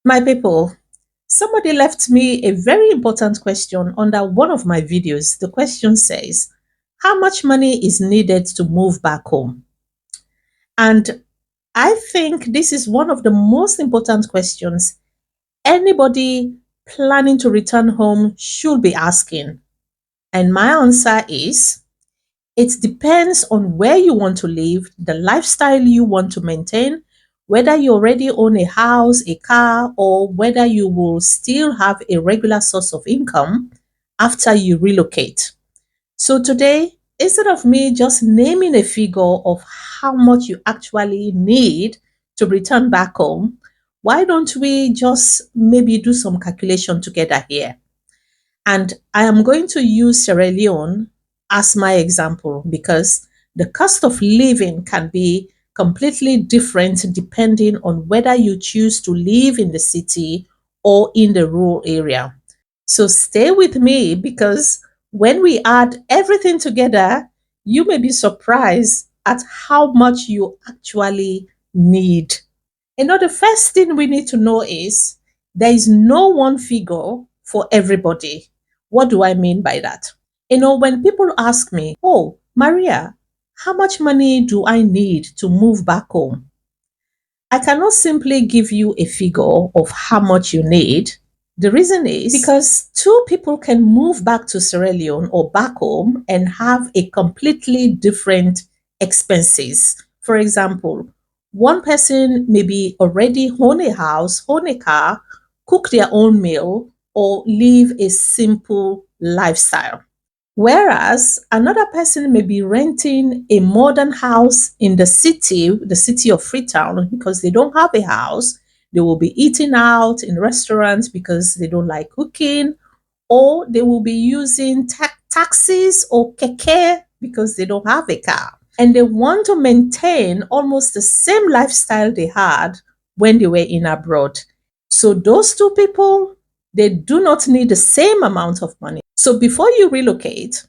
My people, somebody left me a very important question under one of my videos. The question says, how much money is needed to move back home? And I think this is one of the most important questions anybody planning to return home should be asking. And my answer is, it depends on where you want to live, the lifestyle you want to maintain, whether you already own a house, a car, or whether you will still have a regular source of income after you relocate. So today, instead of me just naming a figure of how much you actually need to return back home, why don't we just maybe do some calculation together here? And I am going to use Sierra Leone as my example because the cost of living can be completely different depending on whether you choose to live in the city or in the rural area. So stay with me because when we add everything together, you may be surprised at how much you actually need. The first thing we need to know is there is no one figure for everybody. What do I mean by that? When people ask me, oh, Maria, how much money do I need to move back home? I cannot simply give you a figure of how much you need. The reason is because two people can move back to Sierra Leone or back home and have a completely different expenses. For example, one person maybe already own a house, own a car, cook their own meal, or live a simple lifestyle. Whereas another person may be renting a modern house in the city of Freetown, because they don't have a house. They will be eating out in restaurants because they don't like cooking, or they will be using taxis or Keke because they don't have a car. And they want to maintain almost the same lifestyle they had when they were in abroad. So those two people, they do not need the same amount of money. So before you relocate,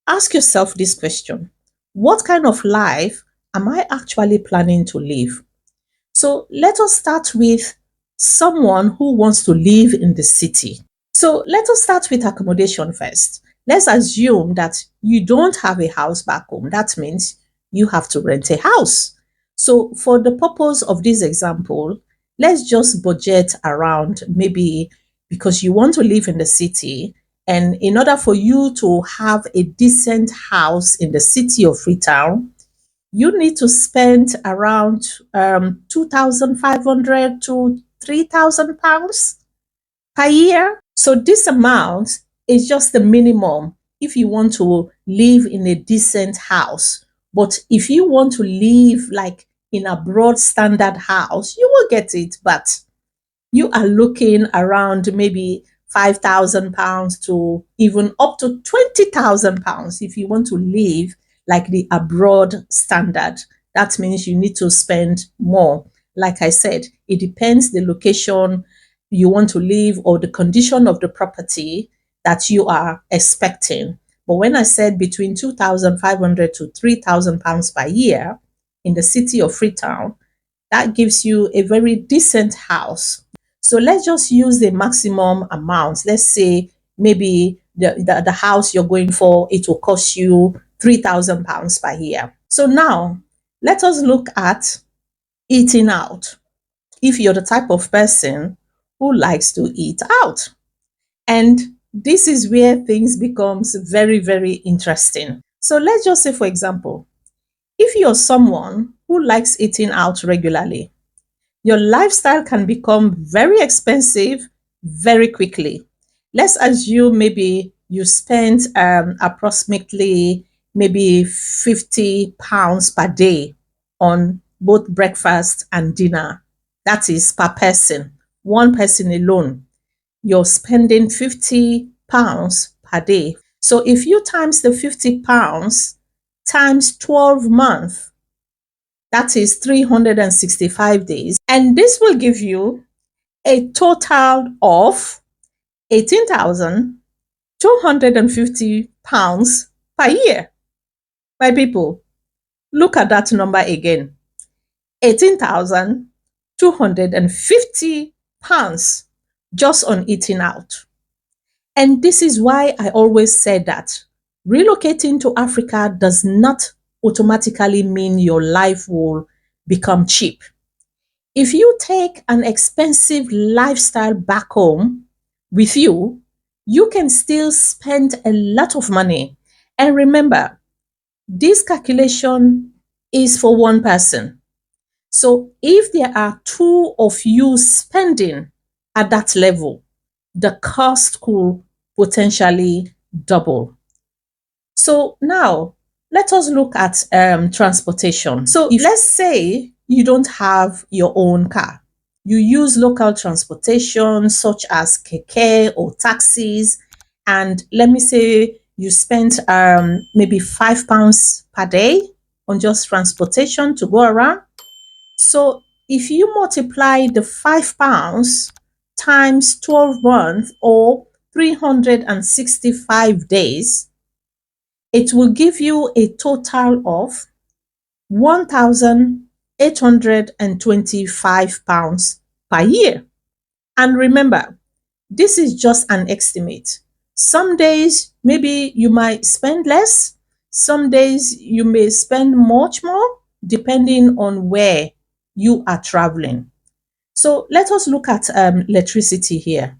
ask yourself this question: what kind of life am I actually planning to live? So let us start with someone who wants to live in the city. So let us start with accommodation first. Let's assume that you don't have a house back home. That means you have to rent a house. So for the purpose of this example, let's just budget around, maybe because you want to live in the city, and in order for you to have a decent house in the city of Freetown, you need to spend around 2,500 to 3,000 pounds per year. So this amount is just the minimum if you want to live in a decent house. But if you want to live like in a broad standard house, you will get it. But you are looking around maybe 5,000 pounds to even up to 20,000 pounds if you want to live like the abroad standard. That means you need to spend more. Like I said, it depends the location you want to live or the condition of the property that you are expecting. But when I said between 2,500 to 3,000 pounds per year in the city of Freetown, that gives you a very decent house. So let's just use the maximum amount. Let's say maybe the house you're going for, it will cost you 3,000 pounds per year. So now let us look at eating out. If you're the type of person who likes to eat out. And this is where things becomes very, very interesting. So let's just say, for example, if you're someone who likes eating out regularly, your lifestyle can become very expensive very quickly. Let's assume maybe you spend approximately maybe 50 pounds per day on both breakfast and dinner. That is per person, one person alone. You're spending 50 pounds per day. So if you times the 50 pounds times 12 months, that is 365 days. And this will give you a total of 18,250 pounds per year. My people, look at that number again: 18,250 pounds just on eating out. And this is why I always said that relocating to Africa does not automatically mean your life will become cheap. If you take an expensive lifestyle back home with you, you can still spend a lot of money. And remember, this calculation is for one person. So if there are two of you spending at that level, the cost could potentially double. So now let us look at transportation. So if let's say you don't have your own car, you use local transportation such as Keke or taxis, and let me say you spent maybe £5 per day on just transportation to go around. So if you multiply the £5 times 12 months or 365 days, it will give you a total of £1,825 per year. And remember, this is just an estimate. Some days, maybe you might spend less. Some days, you may spend much more, depending on where you are traveling. So let us look at electricity here.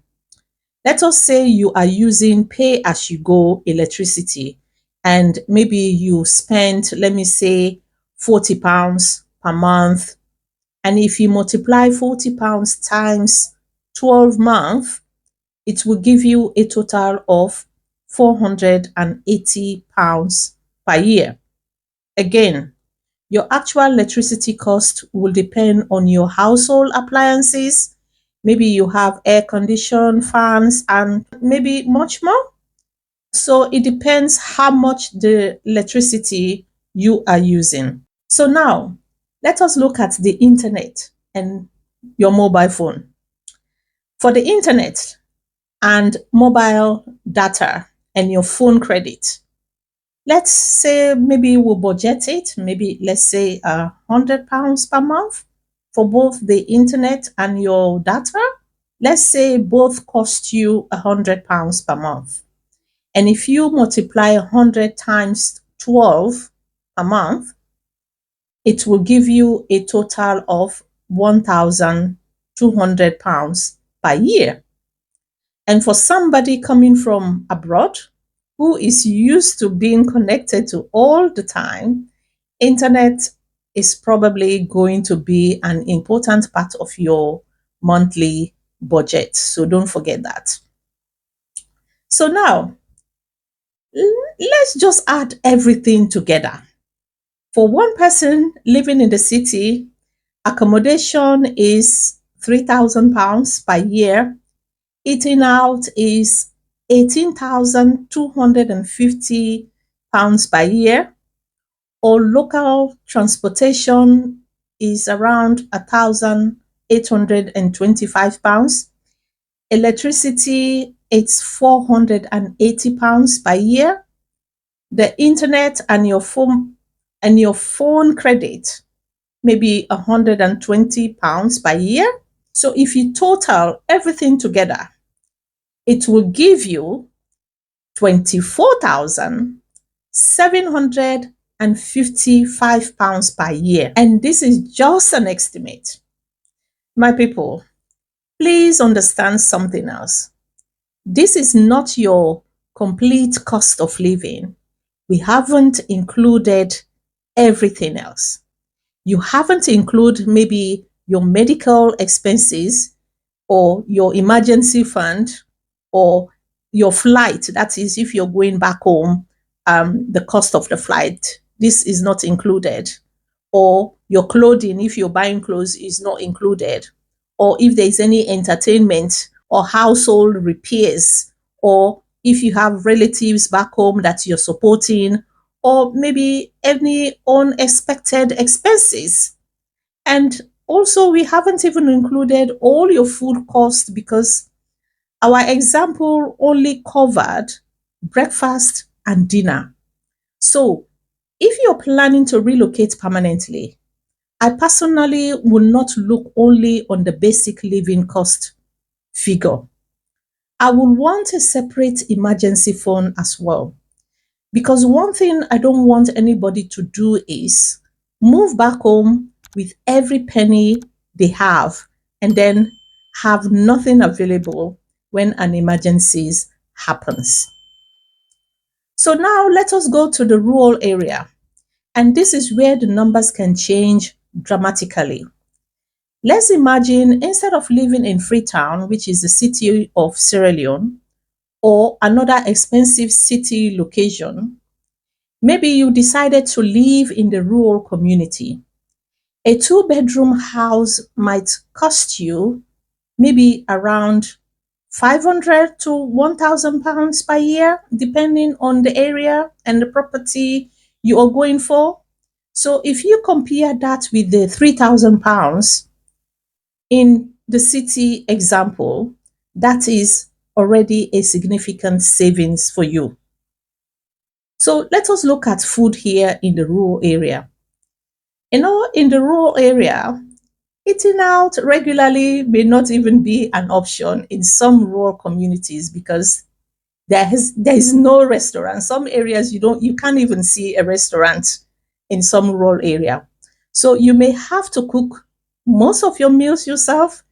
Let us say you are using pay as you go electricity, and maybe you spend, let me say, £40 per month. And if you multiply £40 times 12 months, it will give you a total of £480 per year. Again, your actual electricity cost will depend on your household appliances. Maybe you have air condition, fans, and maybe much more. So it depends how much the electricity you are using. So now let us look at the internet and your mobile phone. For the internet and mobile data and your phone credit, let's say maybe we'll budget it, maybe let's say £100 per month for both the internet and your data. Let's say both cost you £100 per month. And if you multiply 100 times 12 a month, it will give you a total of £1,200 per year. And for somebody coming from abroad who is used to being connected to all the time, internet is probably going to be an important part of your monthly budget. So don't forget that. So now, let's just add everything together. For one person living in the city, accommodation is £3,000 per year. Eating out is £18,250 per year. Or local transportation is around £1,825. Electricity, it's £480 per year. The internet and your phone credit, maybe £120 per year. So if you total everything together, it will give you £24,755 per year. And this is just an estimate. My people, please understand something else. This is not your complete cost of living. We haven't included everything else. You haven't included maybe your medical expenses or your emergency fund or your flight. That is, if you're going back home, the cost of the flight. This is not included. Or your clothing, if you're buying clothes, is not included. Or if there's any entertainment or household repairs, or if you have relatives back home that you're supporting, or maybe any unexpected expenses. And also, we haven't even included all your food costs, because our example only covered breakfast and dinner. So if you're planning to relocate permanently, I personally will not look only on the basic living cost figure. I will want a separate emergency fund as well. Because one thing I don't want anybody to do is move back home with every penny they have and then have nothing available when an emergency happens. So now let us go to the rural area. And this is where the numbers can change dramatically. Let's imagine instead of living in Freetown, which is the city of Sierra Leone, or another expensive city location, maybe you decided to live in the rural community. A two-bedroom house might cost you maybe around 500 to 1,000 pounds per year, depending on the area and the property you are going for. So if you compare that with the 3,000 pounds in the city example, that is already a significant savings for you. So let us look at food here in the rural area. In the rural area, eating out regularly may not even be an option in some rural communities because there is no restaurant. Some areas you can't even see a restaurant in some rural area. So you may have to cook most of your meals yourself,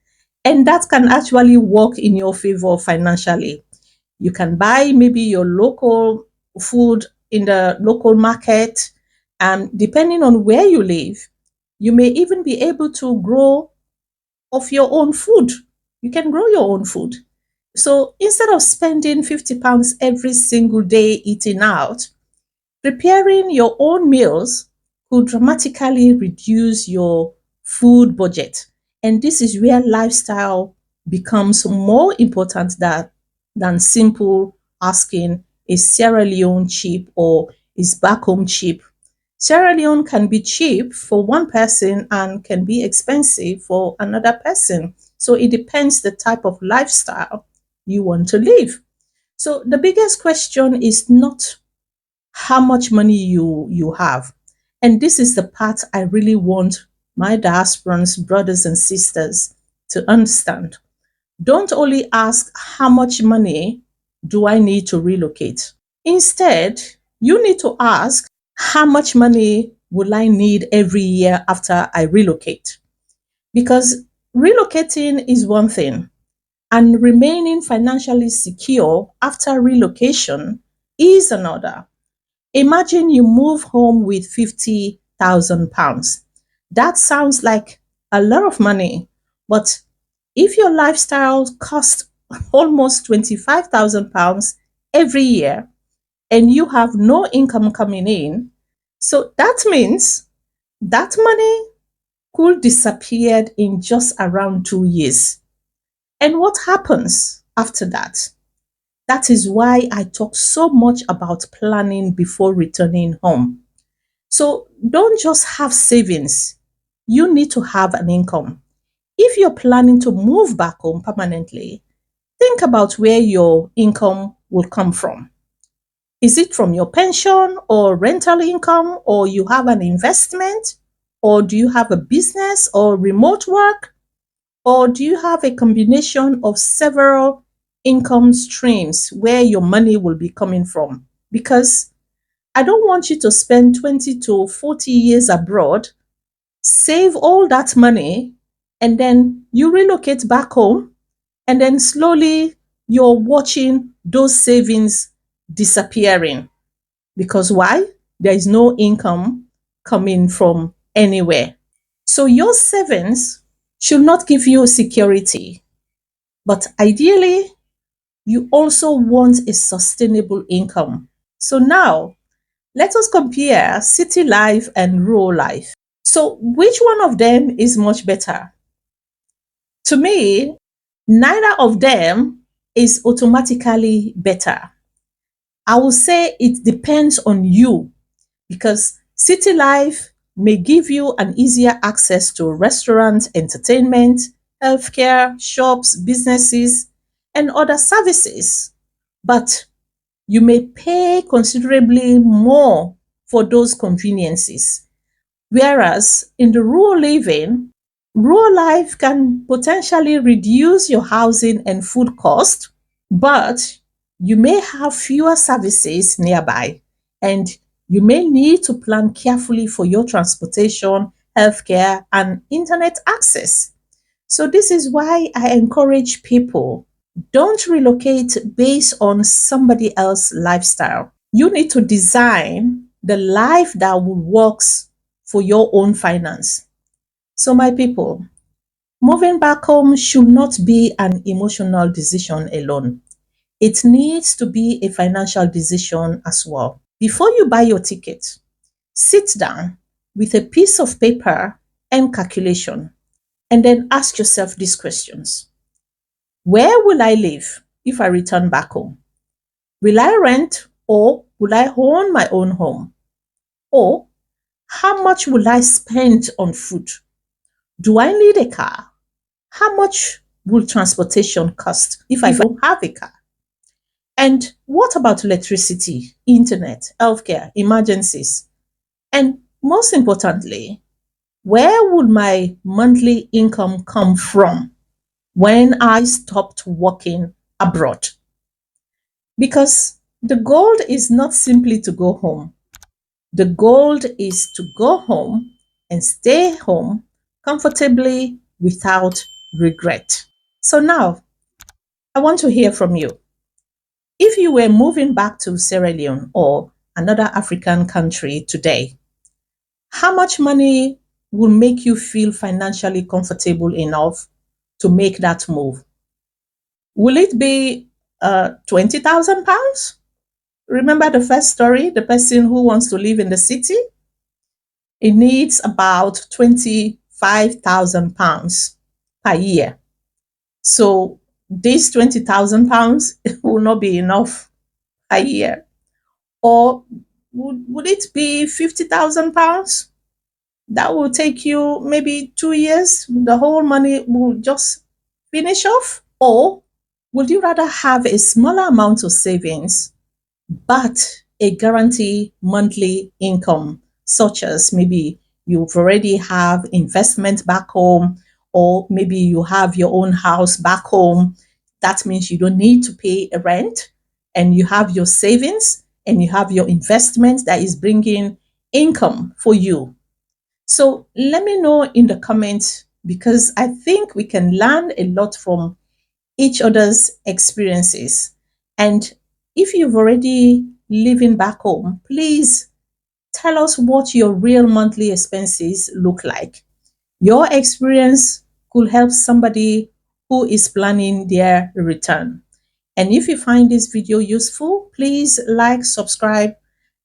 and that can actually work in your favor financially. You can buy maybe your local food in the local market, and depending on where you live, you may even be able to grow of your own food. You can grow your own food. So instead of spending £50 every single day eating out, preparing your own meals could dramatically reduce your food budget. And this is where lifestyle becomes more important than simple asking, is Sierra Leone cheap or is back home cheap? Sierra Leone can be cheap for one person and can be expensive for another person. So it depends the type of lifestyle you want to live. So the biggest question is not how much money you have. And this is the part I really want my diasporans, brothers and sisters to understand. Don't only ask how much money do I need to relocate. Instead, you need to ask how much money will I need every year after I relocate? Because relocating is one thing, and remaining financially secure after relocation is another. Imagine you move home with £50,000. That sounds like a lot of money, but if your lifestyle costs almost £25,000 every year and you have no income coming in, so that means that money could disappear in just around 2 years. And what happens after that? That is why I talk so much about planning before returning home. So don't just have savings, you need to have an income. If you're planning to move back home permanently, think about where your income will come from. Is it from your pension or rental income, or you have an investment, or do you have a business or remote work, or do you have a combination of several income streams where your money will be coming from? Because I don't want you to spend 20 to 40 years abroad, save all that money, and then you relocate back home, and then slowly you're watching those savings disappearing. Because why? There is no income coming from anywhere. So your savings should not give you security, but ideally, you also want a sustainable income. So now, let us compare city life and rural life. So, which one of them is much better? To me, neither of them is automatically better. I will say it depends on you, because city life may give you an easier access to restaurants, entertainment, healthcare, shops, businesses, and other services. But you may pay considerably more for those conveniences. Whereas in the rural living, rural life can potentially reduce your housing and food cost, but you may have fewer services nearby, and you may need to plan carefully for your transportation, healthcare, and internet access. So, this is why I encourage people, don't relocate based on somebody else's lifestyle. You need to design the life that will works for your own finance. So, my people, moving back home should not be an emotional decision alone. It needs to be a financial decision as well. Before you buy your ticket, sit down with a piece of paper and calculation, and then ask yourself these questions. Where will I live if I return back home? Will I rent or will I own my own home? Or how much will I spend on food? Do I need a car? How much will transportation cost if I don't have a car? And what about electricity, internet, healthcare, emergencies? And most importantly, where would my monthly income come from when I stopped working abroad? Because the goal is not simply to go home. The goal is to go home and stay home comfortably without regret. So now I want to hear from you. If you were moving back to Sierra Leone or another African country today, how much money will make you feel financially comfortable enough to make that move? Will it be 20,000 pounds? Remember the first story, the person who wants to live in the city? It needs about 25,000 pounds per year. So this 20,000 pounds will not be enough a year. Or would it be 50,000 pounds? That will take you maybe 2 years. The whole money will just finish off. Or would you rather have a smaller amount of savings but a guarantee monthly income, such as maybe you've already have investment back home, or maybe you have your own house back home? That means you don't need to pay a rent, and you have your savings and you have your investment that is bringing income for you. So let me know in the comments, because I think we can learn a lot from each other's experiences. And if you've already living back home, please tell us what your real monthly expenses look like. Your experience could help somebody who is planning their return. And if you find this video useful, please like, subscribe,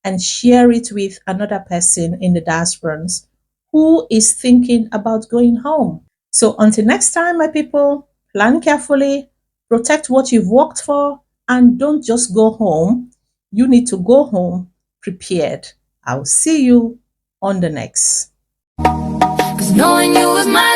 and share it with another person in the diaspora who is thinking about going home. So until next time, my people, plan carefully, protect what you've worked for, and don't just go home. You need to go home prepared. I'll see you on the next. 'Cause knowing you was my